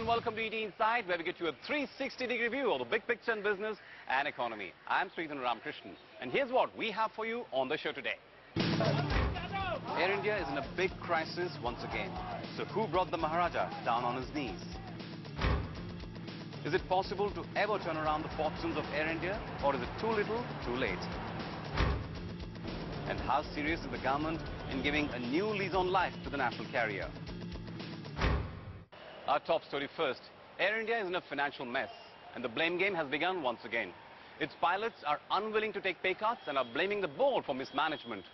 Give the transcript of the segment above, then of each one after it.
welcome to ET Insight, where we get you a 360-degree view of the big picture in business and economy. I'm Nikhil Narayan Sivadas, and here's what we have for you on the show today. Air India is in a big crisis once again. So who brought the Maharaja down on his knees? Is it possible to ever turn around the fortunes of Air India, or is it too little, too late? And how serious is the government in giving a new lease on life to the national carrier? Our top story first. Air India is in a financial mess, and the blame game has begun once again. Its pilots are unwilling to take pay cuts and are blaming the board for mismanagement.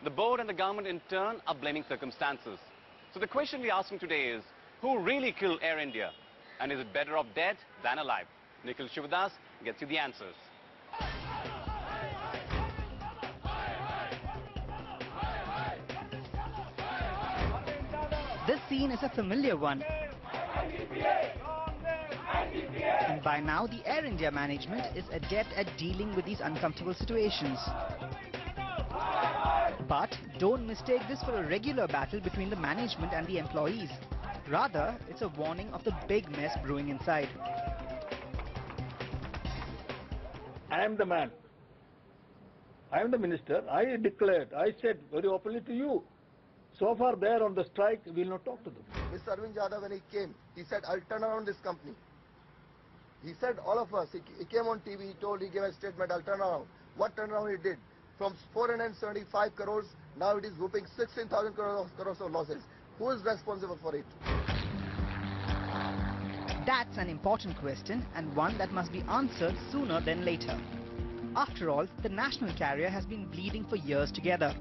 The board and the government in turn are blaming circumstances. So the question we're asking today is, who really killed Air India? And is it better off dead than alive? Nikhil Sivadas gets you the answers. This scene is a familiar one. And by now, the Air India management is adept at dealing with these uncomfortable situations. But don't mistake this for a regular battle between the management and the employees. Rather, it's a warning of the big mess brewing inside. I am the man. I am the minister. I declared, I said very openly to you, so far they are on the strike, we will not talk to them. Mr. Arvind Yadav, when he came, he said, I'll turn around this company. He said, all of us, he came on TV, he gave a statement, I'll turn around. What turnaround he did? From 475 crores, now it is whooping 16,000 crores of losses. Who is responsible for it? That's an important question, and one that must be answered sooner than later. After all, the national carrier has been bleeding for years together.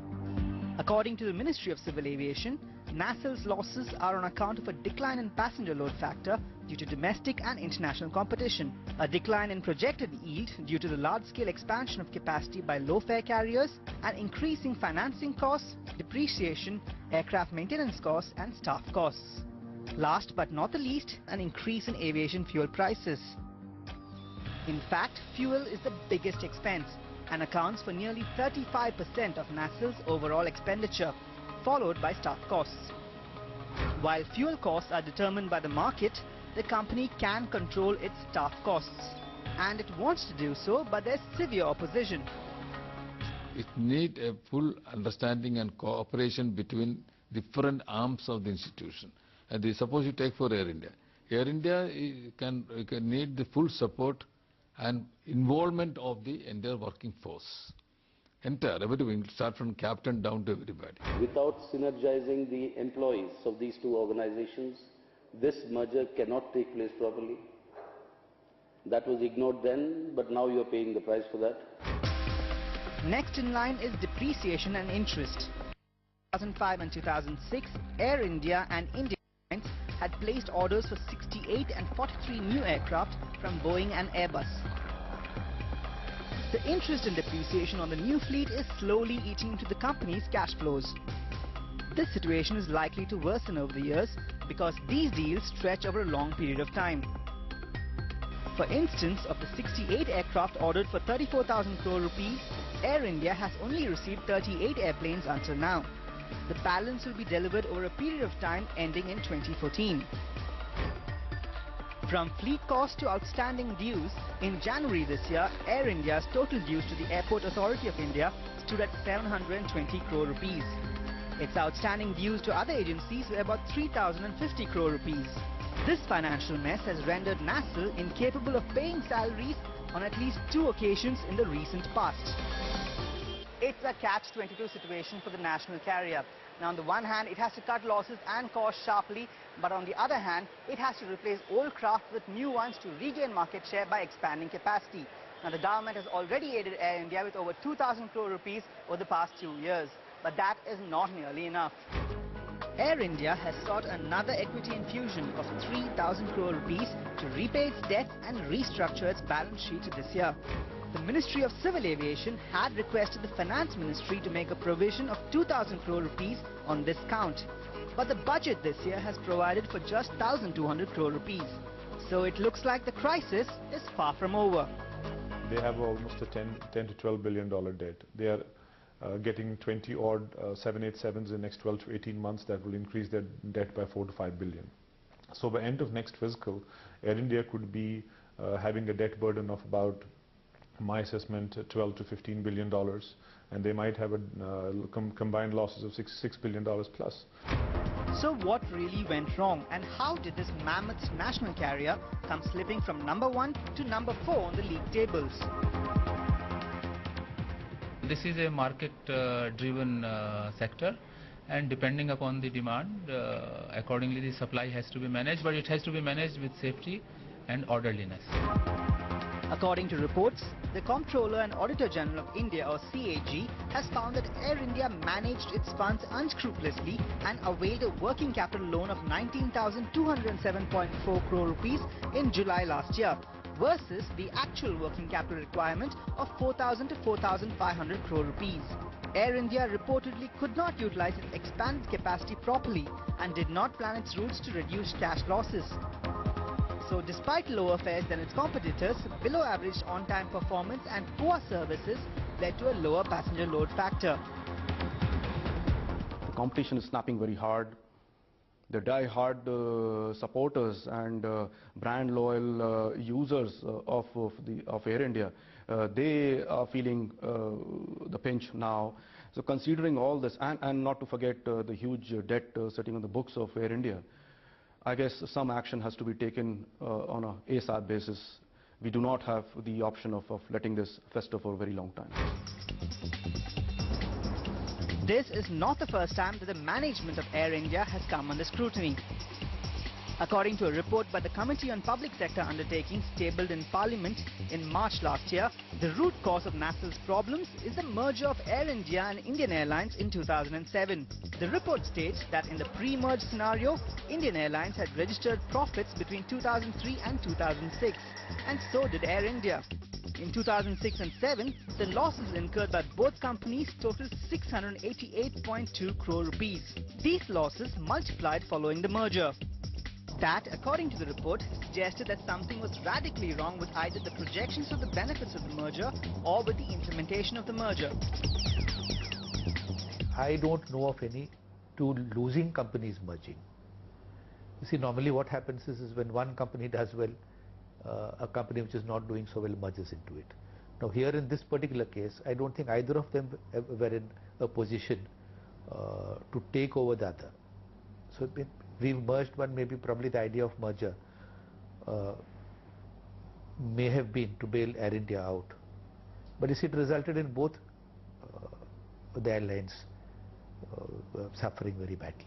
According to the Ministry of Civil Aviation, NACL's losses are on account of a decline in passenger load factor due to domestic and international competition, a decline in projected yield due to the large-scale expansion of capacity by low-fare carriers, and increasing financing costs, depreciation, aircraft maintenance costs and staff costs. Last but not the least, an increase in aviation fuel prices. In fact, fuel is the biggest expense and accounts for nearly 35% of NACL's overall expenditure, followed by staff costs. While fuel costs are determined by the market, the company can control its staff costs. And it wants to do so, but there's severe opposition. It needs a full understanding and cooperation between different arms of the institution. And suppose you take for Air India. Air India can need the full support and involvement of the entire working force. Everything, start from captain down to everybody. Without synergizing the employees of these two organizations, this merger cannot take place properly. That was ignored then, but now you are paying the price for that. Next in line is depreciation and interest. In 2005 and 2006, Air India and Indian Airlines had placed orders for 68 and 43 new aircraft from Boeing and Airbus. The interest and depreciation on the new fleet is slowly eating into the company's cash flows. This situation is likely to worsen over the years because these deals stretch over a long period of time. For instance, of the 68 aircraft ordered for 34,000 crore rupees, Air India has only received 38 airplanes until now. The balance will be delivered over a period of time ending in 2014. From fleet costs to outstanding dues, in January this year, Air India's total dues to the Airport Authority of India stood at 720 crore rupees. Its outstanding dues to other agencies were about 3,050 crore rupees. This financial mess has rendered NACL incapable of paying salaries on at least 2 occasions in the recent past. It's a catch-22 situation for the national carrier. Now, on the one hand, it has to cut losses and costs sharply, but on the other hand, it has to replace old craft with new ones to regain market share by expanding capacity. Now, the government has already aided Air India with over 2,000 crore rupees over the past 2 years, but that is not nearly enough. Air India has sought another equity infusion of 3,000 crore rupees to repay its debt and restructure its balance sheet this year. The Ministry of Civil Aviation had requested the Finance Ministry to make a provision of 2,000 crore rupees on this count. But the budget this year has provided for just 1,200 crore rupees. So it looks like the crisis is far from over. They have almost a $10 to $12 billion debt. They are getting 20 odd 787s in the next 12 to 18 months. That will increase their debt by 4 to 5 billion. So by end of next fiscal, Air India could be having a debt burden of about, my assessment, $12 to $15 billion, and they might have a combined losses of $6 billion plus. So what really went wrong, and how did this mammoth national carrier come slipping from number 1 to number 4 on the league tables? This is a market-driven sector, and depending upon the demand, accordingly the supply has to be managed, but it has to be managed with safety and orderliness. According to reports, the Comptroller and Auditor General of India, or CAG, has found that Air India managed its funds unscrupulously and availed a working capital loan of 19,207.4 crore rupees in July last year, versus the actual working capital requirement of 4,000 to 4,500 crore rupees. Air India reportedly could not utilize its expanded capacity properly and did not plan its routes to reduce cash losses. So despite lower fares than its competitors, below average on-time performance and poor services led to a lower passenger load factor. The competition is snapping very hard. The die-hard supporters and brand loyal users of Air India, they are feeling the pinch now. So considering all this, and not to forget the huge debt sitting on the books of Air India, I guess some action has to be taken on a ASAP basis. We do not have the option of letting this fester for a very long time. This is not the first time that the management of Air India has come under scrutiny. According to a report by the Committee on Public Sector Undertakings tabled in Parliament in March last year, the root cause of NASL's problems is the merger of Air India and Indian Airlines in 2007. The report states that in the pre-merge scenario, Indian Airlines had registered profits between 2003 and 2006, and so did Air India. In 2006 and 7, the losses incurred by both companies totaled 688.2 crore rupees. These losses multiplied following the merger. That, according to the report, suggested that something was radically wrong with either the projections of the benefits of the merger or with the implementation of the merger. I don't know of any two losing companies merging. You see, normally what happens is when one company does well, a company which is not doing so well merges into it. Now here in this particular case, I don't think either of them were in a position to take over the other. So we've merged one, maybe probably the idea of merger may have been to bail Air India out. But you see, it resulted in both the airlines suffering very badly.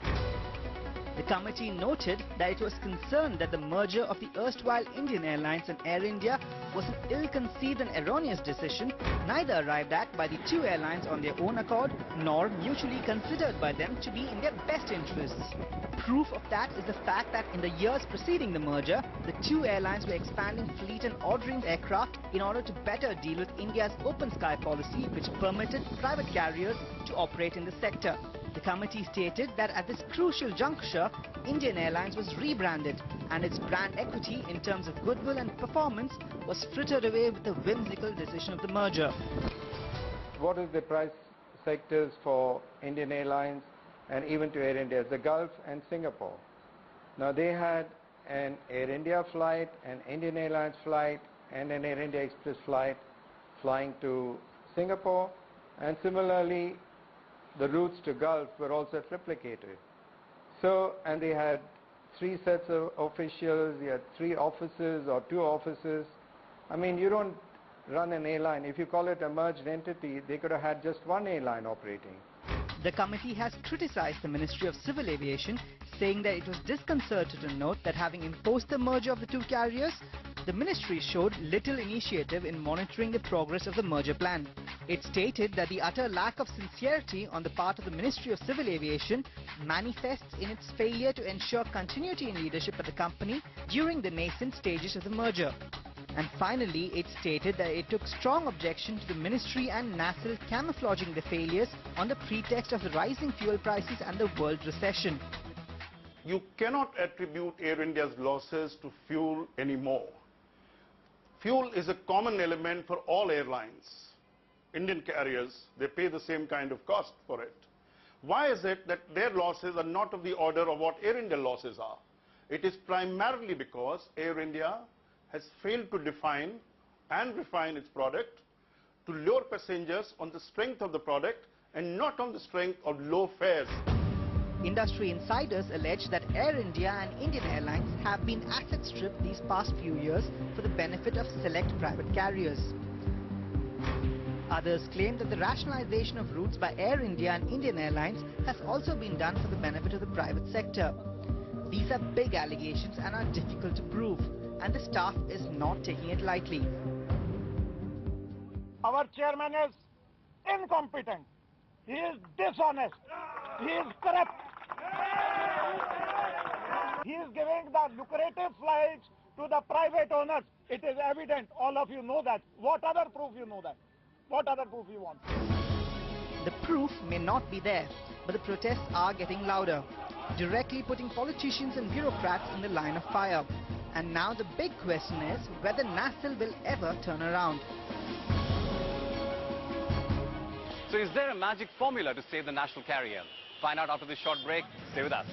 The committee noted that it was concerned that the merger of the erstwhile Indian Airlines and Air India was an ill-conceived and erroneous decision, neither arrived at by the two airlines on their own accord, nor mutually considered by them to be in their best interests. Proof of that is the fact that in the years preceding the merger, the two airlines were expanding fleet and ordering aircraft in order to better deal with India's open sky policy, which permitted private carriers to operate in the sector. The committee stated that at this crucial juncture, Indian Airlines was rebranded and its brand equity in terms of goodwill and performance was frittered away with the whimsical decision of the merger. What is the price sectors for Indian Airlines and even to Air India? The Gulf and Singapore. Now they had an Air India flight, an Indian Airlines flight and an Air India Express flight flying to Singapore, and similarly the routes to Gulf were also triplicated. So, and they had 3 sets of officials, you had 3 offices or 2 offices. I mean, you don't run an airline. If you call it a merged entity, they could have had just one airline operating. The committee has criticized the Ministry of Civil Aviation, saying that it was disconcerted to note that having imposed the merger of the two carriers, the ministry showed little initiative in monitoring the progress of the merger plan. It stated that the utter lack of sincerity on the part of the Ministry of Civil Aviation manifests in its failure to ensure continuity in leadership at the company during the nascent stages of the merger. And finally, it stated that it took strong objection to the ministry and NASL camouflaging the failures on the pretext of the rising fuel prices and the world recession. You cannot attribute Air India's losses to fuel anymore. Fuel is a common element for all airlines. Indian carriers, they pay the same kind of cost for it. Why is it that their losses are not of the order of what Air India losses are? It is primarily because Air India has failed to define and refine its product to lure passengers on the strength of the product and not on the strength of low fares. Industry insiders allege that Air India and Indian Airlines have been asset stripped these past few years for the benefit of select private carriers. Others claim that the rationalization of routes by Air India and Indian Airlines has also been done for the benefit of the private sector. These are big allegations and are difficult to prove, and the staff is not taking it lightly. Our chairman is incompetent. He is dishonest. He is corrupt. He is giving the lucrative flights to the private owners. It is evident. All of you know that. What other proof you know that? What other proof you want? The proof may not be there, but the protests are getting louder, directly putting politicians and bureaucrats in the line of fire. And now the big question is whether NASL will ever turn around. So is there a magic formula to save the national carrier? Find out after this short break. Stay with us.